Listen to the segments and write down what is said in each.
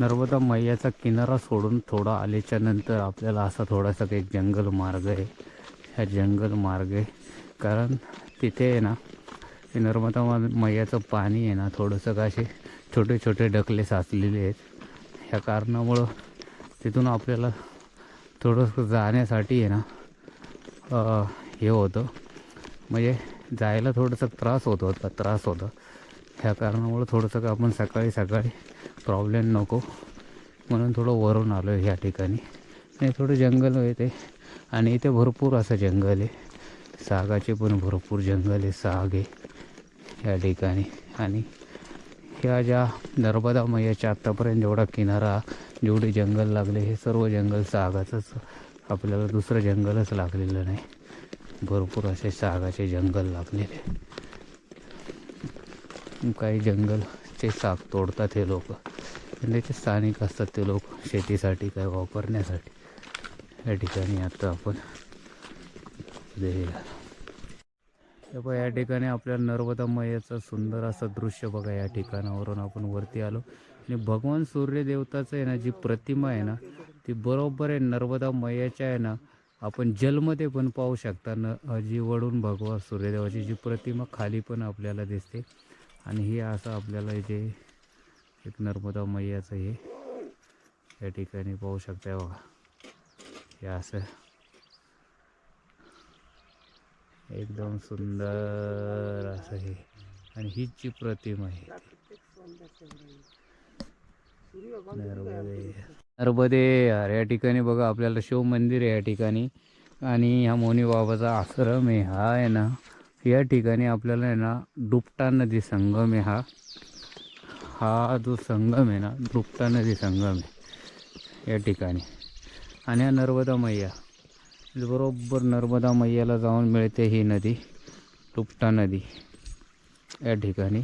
नर्मदा मैयाचा किनारा सोडून थोडा आल्याच्या नंतर आपल्याला असा थोडासा काही जंगल मार्ग आहे. ह्या जंगल मार्ग आहे कारण तिथे आहे ना हे नर्मदा मैयाचं पाणी आहे ना थोडंसं का असे छोटे छोटे डकले साचलेले आहेत. ह्या कारणामुळं तिथून आपल्याला थोडंसं जाण्यासाठी आहे ना हे होतं, म्हणजे जायला थोडंसं त्रास होता. ह्या कारणामुळं थोडंसं का आपण सकाळी सकाळी प्रॉब्लेम नको म्हणून थोडं वरून आलो आहे ह्या ठिकाणी. आणि थोडं जंगल आहे ते, आणि इथे भरपूर असं जंगल आहे. सागाचे पण भरपूर जंगल आहे, साग आहे या ठिकाणी. आणि ह्या ज्या नर्मदा मैयाच्या आत्तापर्यंत जेवढा किनारा, जेवढे जंगल लागले हे सर्व जंगल सागाचंच, आपल्याला दुसरं जंगलच लागलेलं नाही. भरपूर असे सागाचे जंगल लागलेले. काही जंगलचे साग तोडतात हे लोक, त्याचे स्थानिक असतात ते लोक शेतीसाठी काय वापरण्यासाठी. या ठिकाणी आता आपण या ठिकाणी आपल्याला नर्मदा मैयाचं सुंदर असं दृश्य बघा. या ठिकाणावरून आपण वरती आलो आणि भगवान सूर्यदेवताचं आहे ना जी प्रतिमा आहे ना ती बरोबर आहे नर्मदा मैयाच्या आहे ना आपण जलमध्ये पण पाहू शकता. जी वडून भगवान सूर्यदेवाची जी प्रतिमा खाली पण आपल्याला दिसते. आणि हे असं आपल्याला इथे एक नर्मदा मैयाचं हे या ठिकाणी पाहू शकता बघा. हे असं एकदम सुंदर असं हे, आणि हीच जी प्रतिमा आहे नर्मदे या ठिकाणी बघा आपल्याला शिव मंदिर आहे या ठिकाणी. आणि ह्या मौनी बाबाचा आश्रम आहे हा आहे ना. या ठिकाणी आपल्याला आहे ना डुपटा नदी संगम आहे हा जो संगम आहे ना डुपटा नदी संगम आहे या ठिकाणी. आणि हा नर्मदा मैया बरोबर नर्मदा मैयाला जाऊन मिळते ही नदी, डुपटा नदी. या ठिकाणी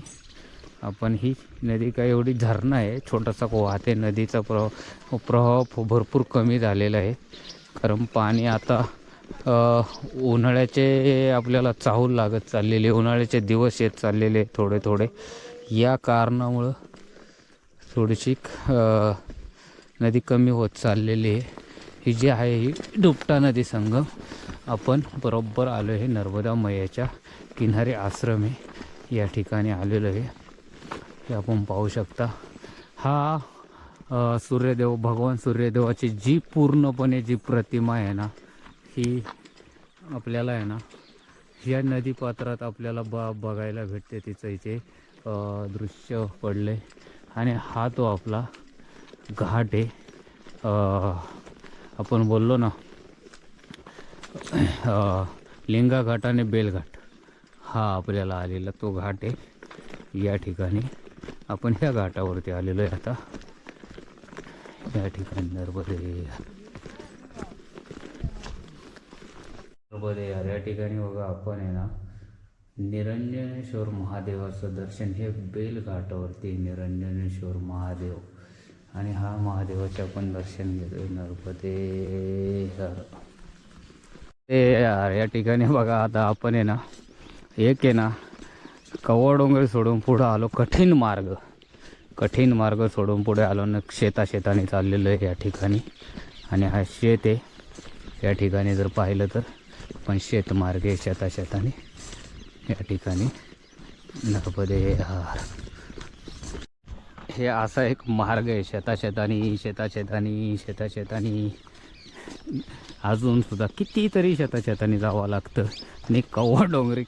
आपण ही नदी काय एवढी झरणा आहे, छोटासा वाहते. नदीचा प्रवाह भरपूर कमी झालेला आहे कारण पाणी आता उन्हाळ्याचे आपल्याला चाहूल लागत चाललेले, उन्हाळ्याचे दिवस येत चाललेले थोडे थोडे. या कारणामुळं थोडीशी नदी कमी होत चाललेली आहे. ही जी आहे ही डुपटा नदी संगम. आपण बरोबर आलो आहे नर्मदा मैयाच्या किनारे, आश्रम आहे या ठिकाणी आलेलो आहे. हे आपण पाहू शकता. हा सूर्यदेव, भगवान सूर्यदेवाची जी पूर्णपणे जी प्रतिमा आहे ना ही आपल्याला आहे ना या नदीपात्रात आपल्याला बघायला भेटते. तिचं इथे दृश्य पडले. आणि हा तो आपला घाट आहे, आपण बोललो ना लिंगा घाट आणि बेलघाट, हा आपल्याला आलेला तो घाट आहे. या ठिकाणी आपण ह्या घाटावरती आलेलो आहे आता. या ठिकाणी नर्मदे यार या ठिकाणी बघा आपण आहे ना निरंजनेश्वर महादेवाचं दर्शन हे बेलघाटावरती, निरंजनेश्वर महादेव. आणि हा महादेवाचे आपण दर्शन घेतोय नर्मदे. या ठिकाणी बघा आता आपण आहे ना एक आहे ना कव्वा डोंगर सोडून पुढं आलो. कठीण मार्ग सोडून पुढे आलो ना शेताने चाललेलं आहे या ठिकाणी. आणि हा शेत आहे या ठिकाणी, जर पाहिलं तर पण शेतमार्ग आहे शेताने या ठिकाणी नर्मदे. हे असा एक मार्ग आहे शेताने अजून सुद्धा कितीतरी शेताने जावं लागतं. आणि कव्वा डोंगरी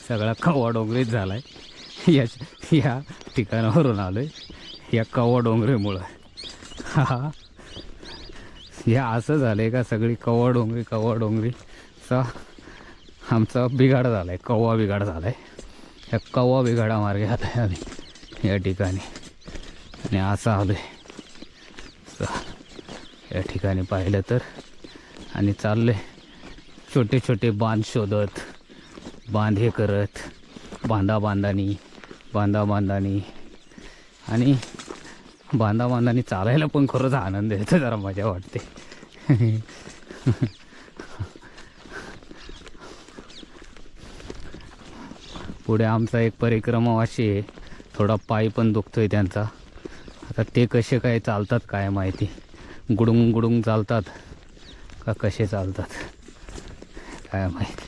सगळा कव्वा डोंगरीच झाला आहे. या ठिकाणावरून आलो आहे या कव्वा डोंगरीमुळं. या असं झालं आहे का सगळी कव्वा डोंगरीचा आमचा बिघाड झाला आहे, कव्वा बिघाड झाला आहे. ह्या कव्वा बिघाडा मार्गे आलो आहे आम्ही या ठिकाणी. आणि असं आलो आहे या ठिकाणी पाहिलं तर. आणि चाललं आहे छोटे छोटे बांध शोधत, बांध हे करत, बांधाबांधानी आणि बांधाबांधानी चालायला पण खरंच आनंद येतो, जरा मजा वाटते. पुढे आमचा एक परिक्रमा अशी आहे, थोडा पाय पण दुखतोय त्यांचा. आता ते कसे काय चालतात काय माहिती, गुडुंग गुडुंग चालतात का कसे चालतात काय माहिती.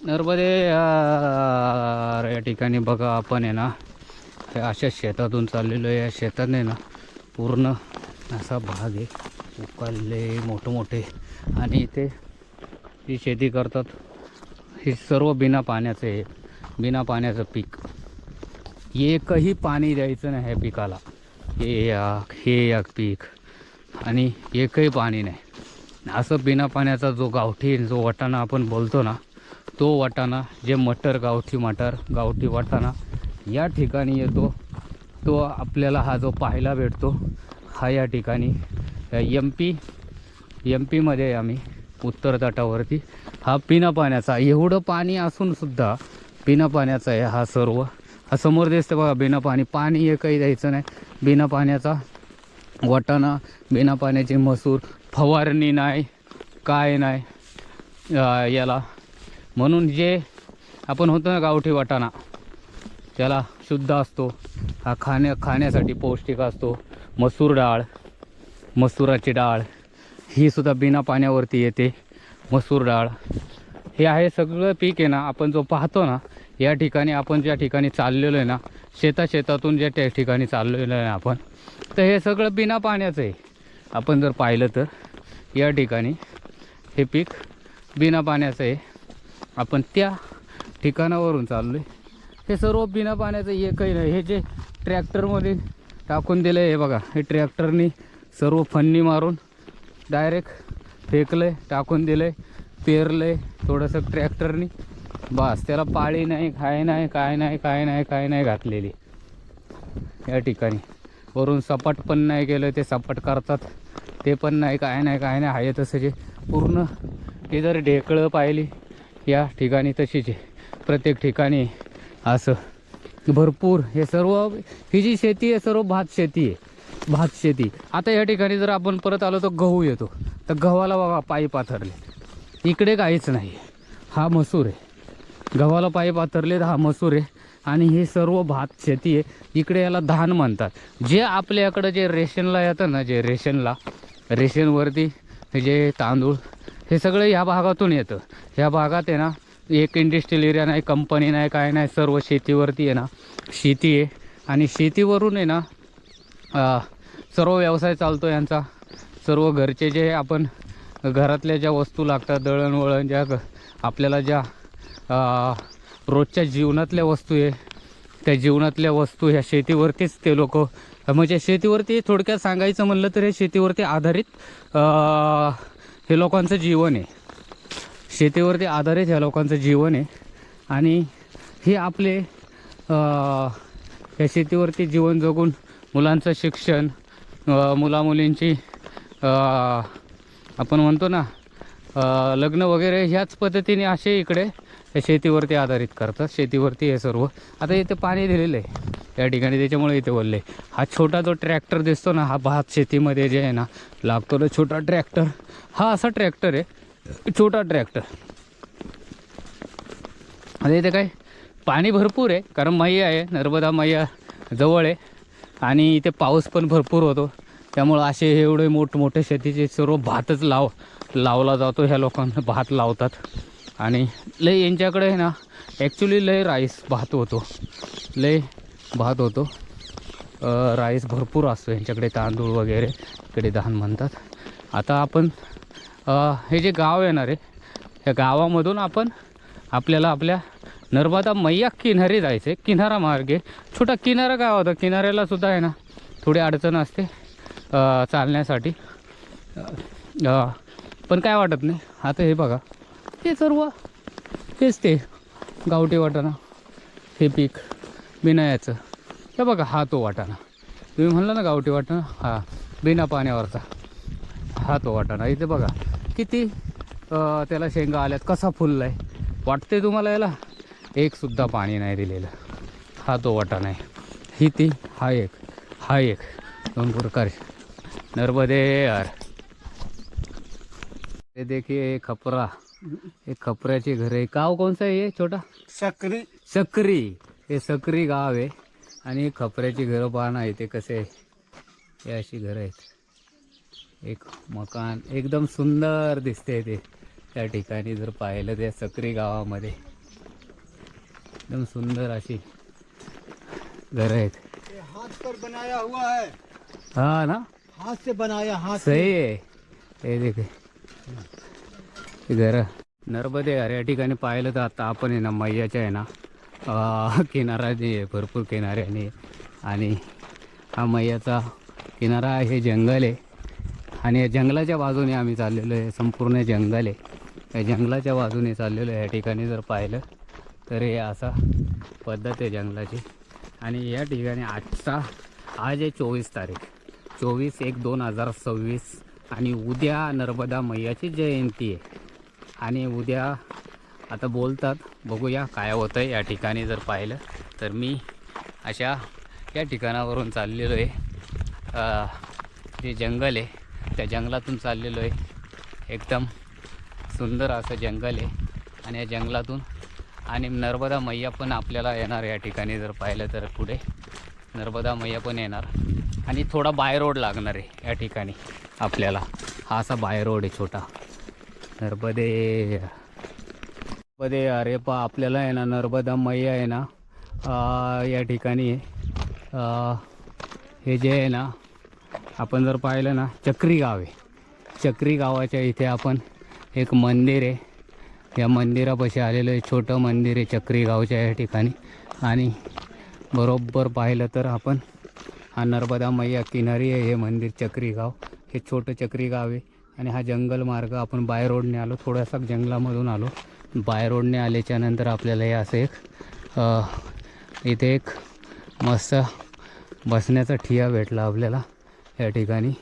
नर्मदे या ठिकाणी बघा आपण आहे ना, हे अशा शेतातून चाललेलो आहे. या शेताने ना पूर्ण असा भाग आहे, उकळले मोठे मोठे, आणि इथे जी शेती करतात हे सर्व बिना पाण्याचं आहे, बिना पाण्याचं पीक. एकही पाणी द्यायचं नाही ह्या पिकाला, हे एक पीक, आणि एकही पाणी नाही. असं बिना पाण्याचा जो गावठी जो वाटाणा आपण बोलतो ना, तो वाटाणा, जे मटर, गावठी मटर, गावठी वाटाणा या ठिकाणी येतो. तो आपल्याला हा जो पाहायला भेटतो हा या ठिकाणी एम पीमध्ये आम्ही उत्तर तटावरती हा बिना पाण्याचा, एवढं पाणी असूनसुद्धा बिना पाण्याचा आहे हा सर्व. हा समोर दिसतं बघा, बिना पाणी एकही द्यायचं नाही, बिना पाण्याचा वाटाणा, बिना पाण्याचे मसूर, फवारणी नाही काय नाही याला. म्हणून जे आपण होतो ना गावठी वाटाणा, त्याला शुद्ध असतो, हा खाण्यासाठी पौष्टिक असतो. मसूर डाळ, मसुराची डाळ ही सुद्धा बिना पाण्यावरती येते. मसूर डाळ हे आहे सगळं पीक आहे ना, आपण जो पाहतो ना या ठिकाणी, आपण ज्या ठिकाणी चाललेलो आहे ना, शेतातून ज्या त्या ठिकाणी चाललेलो आहे आपण, तर हे सगळं बिना पाण्याचं आहे. आपण जर पाहिलं तर या ठिकाणी हे पीक बिना पाण्याचं आहे. आपण त्या ठिकाणावरून चाललो आहे, हे सर्व बिना पाण्याचं एकही नाही. हे जे ट्रॅक्टरमध्ये टाकून दिलं आहे, हे बघा, हे ट्रॅक्टरनी सर्व फन्नी मारून डायरेक्ट फेकलं आहे, टाकून दिलं आहे, पेरलं आहे थोडंसं ट्रॅक्टरनी, बस. त्याला पाळी नाही, काय नाही घातलेली या ठिकाणी. वरून सपाट पण नाही केलं, ते सपाट करतात ते पण नाही, काय नाही आहे तसं. जे पूर्ण हे जर ढेकळं पाहिली या ठिकाणी तशीच आहे प्रत्येक ठिकाणी असं भरपूर. हे सर्व ही जी शेती आहे सर्व भात शेती आहे, भात शेती. आता या ठिकाणी जर आपण परत आलो तर गहू येतो, तर गव्हाला बघा पायी पाथरले, इकडे काहीच नाही. हा मसूर आहे, गव्हाला पायी पाथरले, हा मसूर आहे, आणि हे सर्व भात शेती आहे. इकडे याला धान म्हणतात. जे आपल्याकडं जे रेशनला येतं ना, जे रेशनवरती जे तांदूळ, हे सगळं ह्या भागातून येतं. ह्या भागात आहे ना एक इंडस्ट्रियल एरिया नाही, कंपनी नाही, काय नाही, सर्व शेतीवरती आहे ना, शेती आहे. आणि शेतीवरून आहे ना सर्व व्यवसाय चालतो यांचा. सर्व घरचे जे आपण घरातल्या ज्या वस्तू लागतात, दळणवळण, ज्या आपल्याला ज्या रोजच्या जीवनातल्या वस्तू आहे, त्या जीवनातल्या वस्तू ह्या शेतीवरतीच ते लोक, म्हणजे शेतीवरती थोडक्यात सांगायचं म्हणलं तर हे शेतीवरती आधारित हे लोकांचं जीवन आहे. शेतीवरती आधारित ह्या लोकांचं जीवन आहे. आणि हे आपले या शेतीवरती जीवन जगून मुलांचं शिक्षण, मुलामुलींची आपण म्हणतो ना लग्न वगैरे ह्याच पद्धतीने असे इकडे शेतीवरती आधारित करतात. शेतीवरती हे सर्व. आता इथे पाणी दिलेलं आहे या ठिकाणी, त्याच्यामुळे इथे बोलले. हा छोटा जो ट्रॅक्टर दिसतो ना, हा भात शेतीमध्ये जे आहे ना लागतो ना छोटा ट्रॅक्टर, हा असा ट्रॅक्टर आहे, छोटा ट्रॅक्टर. आता इथे काय पाणी भरपूर आहे, कारण मैया आहे, नर्मदा मैया जवळ आहे, आणि इथे पाऊस पण भरपूर होतो. त्यामुळं असे एवढे मोठमोठे शेतीचे सर्व भातच लावला जातो. ह्या लोकांना भात लावतात. आणि लय यांच्याकडे आहे ना ॲक्च्युली लय भात होतो, राईस भरपूर असतो यांच्याकडे, तांदूळ वगैरे इकडे धान म्हणतात. आता आपण हे जे गाव येणार आहे, या गावामधून आपल्याला आपल्या नर्मदा मैया किनारी जायचं आहे. किनारा मार्गे, छोटा किनारा गाव होता, किनाऱ्याला सुद्धा आहे ना थोडी अडचण असते चालण्यासाठी, पण काय वाटत नाही. आता हे बघा, हे सर्व हेच ते गावठी वाटाणा, हे पीक बिना याचं. हे बघा, हा तो वाटाणा तुम्ही म्हणलं ना गावठी वाटाणा, हा बिना पाण्यावरचा हा तो वाटाणा. इथे बघा किती त्याला शेंगा आल्यात, कसा फुलला आहे वाटते तुम्हाला. याला एकसुद्धा पाणी नाही दिलेलं. हा तो वाटाणा आहे. हा एक दोन प्रकारे नर्मदे यार. ये देखिए खपरा, हे खपऱ्याची घर आहे. गाव कोणचं आहे हे छोटा? सकरी. सकरी. हे सकरी गाव आहे. आणि खपऱ्याची घरं पाहणं इथे कसे हे अशी घरं आहेत. एक मकान एकदम सुंदर दिसते ते त्या ठिकाणी जर पाहिलं त्या सकरी गावामध्ये एकदम सुंदर अशी घरं आहेत. हाथ पर बनाया हुआ है, हा ना, हाथ से बनाया, हाथ से. सही आहे. हे देखे घर नर्मदे या ठिकाणी पाहिलं तर आता आपण आहे ना मैयाच्या आहे ना किनाऱ्याने भरपूर किनाऱ्याने आणि हा मैयाचा किनारा आहे. हे जंगल आहे आणि या जंगलाच्या बाजूने आम्ही चाललेलो आहे. संपूर्ण जंगल आहे. या जंगलाच्या बाजूने चाललेलो आहे. या ठिकाणी जर पाहिलं तर हे असा पद्धत आहे जंगलाची. आणि या ठिकाणी आज आहे 24 तारीख 24/1/2026 आणि उद्या नर्मदा मैयाची जयंती आहे. आणि उद्या आता बोलतात, बघूया काय होतं आहे. या ठिकाणी जर पाहिलं तर मी अशा या ठिकाणावरून चाललेलो आहे. जे जंगल आहे त्या जंगलातून चाललेलो आहे. एकदम सुंदर असं जंगल आहे आणि या जंगलातून आणि नर्मदा मैया पण आपल्याला येणार. या ठिकाणी जर पाहिलं तर पुढे नर्मदा मैया पण येणार आणि थोडा बाय रोड लागणार आहे या ठिकाणी आपल्याला. हा असा बाय रोड आहे छोटा. नर्मदे अरे आपल्याला आहे ना नर्मदा मैया आहे ना या ठिकाणी हे जे आहे ना आपण जर पाहिलं ना चक्री गाव आहे. चक्री गावाच्या इथे आपण एक मंदिर आहे. या मंदिरापाशी आलेलं आहे. छोटं मंदिर आहे चक्री गावच्या या ठिकाणी. आणि बरोबर पाहिलं तर आपण हा नर्मदा मैया किनारी आहे हे मंदिर चक्री गाव. हे छोटं चक्री गाव आहे आणि हा जंगल मार्ग आपण बाय रोडने आलो. थोडासा जंगलामधून आलो. बाय रोडने आल्याच्या नंतर आपल्याला हे असं एक इथे एक मस्त बसण्याचा ठिया भेटला आपल्याला या ठिकाणी.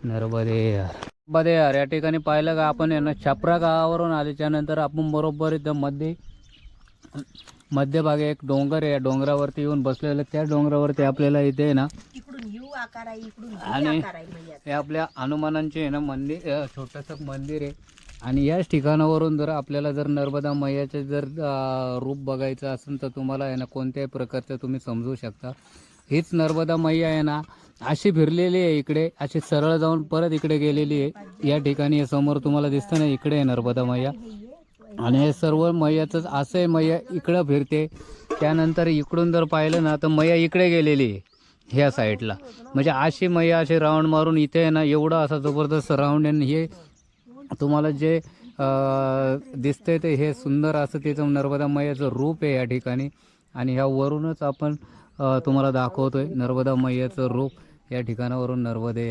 नर्मदे यार या ठिकाणी पाहिलं का आपण ना छपरा गावावरून आल्याच्या नंतर आपण बरोबर इथं मध्यभागी एक डोंगर आहे. या डोंगरावरती येऊन बसलेलं. त्या डोंगरावरती आपल्याला इथे ना आणि हे आपल्या हनुमानांचे आहे ना मंदिर छोटंसं मंदिर आहे. आणि याच ठिकाणावरून जर आपल्याला जर नर्मदा मैयाचे जर रूप बघायचं असेल तर तुम्हाला आहे ना कोणत्याही प्रकारचं तुम्ही समजू शकता. हीच नर्मदा मैया आहे ना अशी फिरलेली आहे इकडे, अशी सरळ जाऊन परत इकडे गेलेली आहे. या ठिकाणी हे समोर तुम्हाला दिसतं ना इकडे आहे नर्मदा मैया. आणि हे सर्व मैयाचंच असं आहे. मैया इकडं फिरते. त्यानंतर इकडून जर पाहिलं ना तर मैया इकडे गेलेली आहे ह्या साईडला. म्हणजे अशी मैया अशी राऊंड मारून इथे आहे ना एवढं असा जबरदस्त राऊंड आहे. हे तुम्हाला जे दिसतंय ते हे सुंदर असं त्याचं नर्मदा मैयाचं रूप आहे या ठिकाणी. आणि ह्या वरूनच आपण तुम्हाला दाखवतोय नर्मदा मैयाचं रूप या ठिकाणावरून. नर्मदे